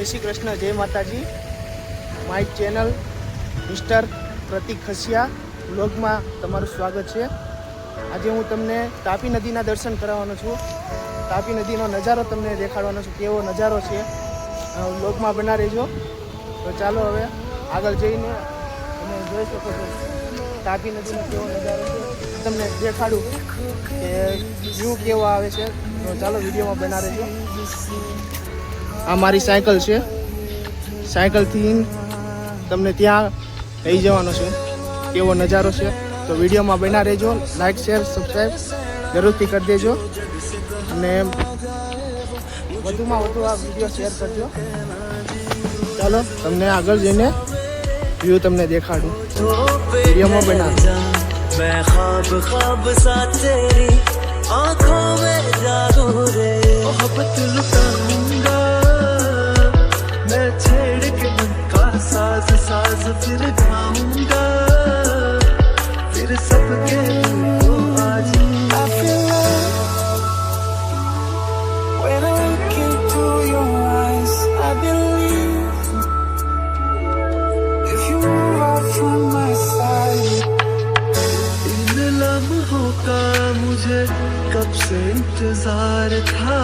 જય શ્રી કૃષ્ણ, જય માતાજી. માય ચેનલ મિસ્ટર પ્રતિક ખસિયા વ્લોગમાં તમારું સ્વાગત છે. આજે હું તમને તાપી નદીના દર્શન કરાવવાનો છું. તાપી નદીનો નજારો તમને દેખાડવાનો છું, કેવો નજારો છે. વ્લોગમાં બના રહેજો. તો ચાલો હવે આગળ જઈને તમે જોઈ શકો છો તાપી નદીનો કેવો નજારો છે. તમને દેખાડું કે વ્યૂ કેવો આવે છે. તો ચાલો વિડીયોમાં બના રહેજો. આ મારી સાયકલ છે. સાયકલથી તમને ત્યાં લઈ જવાનો છે, કેવો નજારો છે. તો વિડીયોમાં બના રહેજો. લાઈક, શેર, સબસ્ક્રાઈબ જરૂરથી કરી દેજો અને વધુમાં વધુ આ વિડીયો શેર કરજો. ચાલો તમને આગળ જઈને વ્યૂ તમને દેખાડું. વિડીયોમાં બનાવજો. मैं ख्वाब ख्वाब सा तेरी आँखों में जागूं रे, मोहब्बत लुटाऊंगा मैं छेड़ के मन का साज साज फिर गाऊंगा फिर सबके दिल को आज I feel love when I look into your eyes. I believe if you move out from my side. लम्हों का मुझे कब से इंतजार था,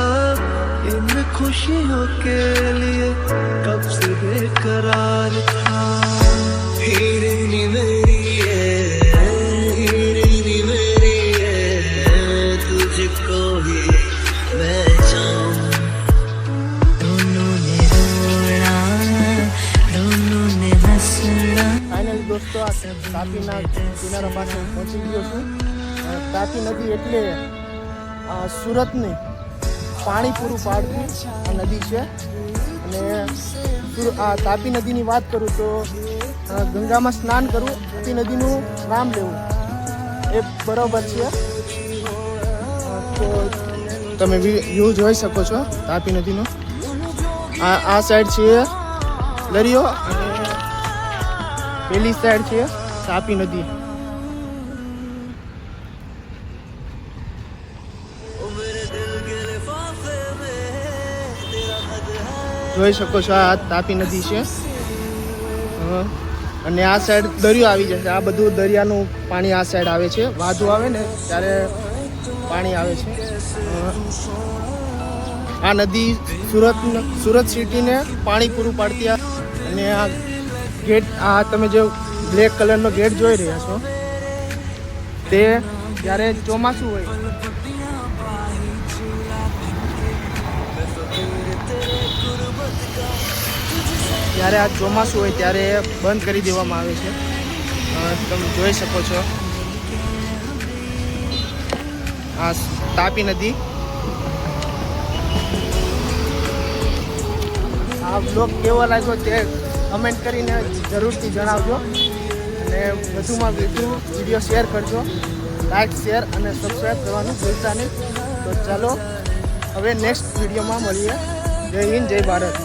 इन खुशियों के लिए कब से बेकरार था. हीरे मेरी है तुझको ही मैं चाहूं. दोनों ने रोना दोनों ने हंसना. ફાઇનલી દોસ્તો, આ તાપીના કિનારા પાસે પહોંચી ગયો છું. તાપી નદી એટલે સુરતને પાણી પૂરું પાડતી આ નદી છે. અને આ તાપી નદીની વાત કરું તો ગંગામાં સ્નાન કરવું, તાપી નદીનું નામ લેવું એ બરાબર છે. તો તમે વ્યૂ જોઈ શકો છો તાપી નદીનો. આ સાઈડ છે દરિયો અને પેલી સાઈડ છે તાપી નદી. જોઈ શકો છો આ તાપી નદી છે અને આ સાઈડ દરિયો આવી જશે. આ બધું દરિયાનું પાણી આ સાઈડ આવે છે. વાદળું આવે ને ત્યારે પાણી આવે છે. આ નદી સુરત સિટીને પાણી પૂરું પાડતી. અને આ ગેટ, આ તમે જે બ્લેક કલરનો ગેટ જોઈ રહ્યા છો તે જ્યારે ચોમાસું હોય ત્યારે આ ચોમાસું હોય ત્યારે બંધ કરી દેવામાં આવે છે. તમે જોઈ શકો છો આ તાપી નદી. આ બ્લોગ કેવો લાગ્યો તે કમેન્ટ કરીને જરૂરથી જણાવજો અને વધુમાં વધુ વિડીયો શેર કરજો. લાઈક, શેર અને સબસ્ક્રાઈબ કરવાનું ભૂલતા નહીં. તો ચાલો હવે નેક્સ્ટ વિડીયોમાં મળીએ. જય હિન્દ, જય ભારત.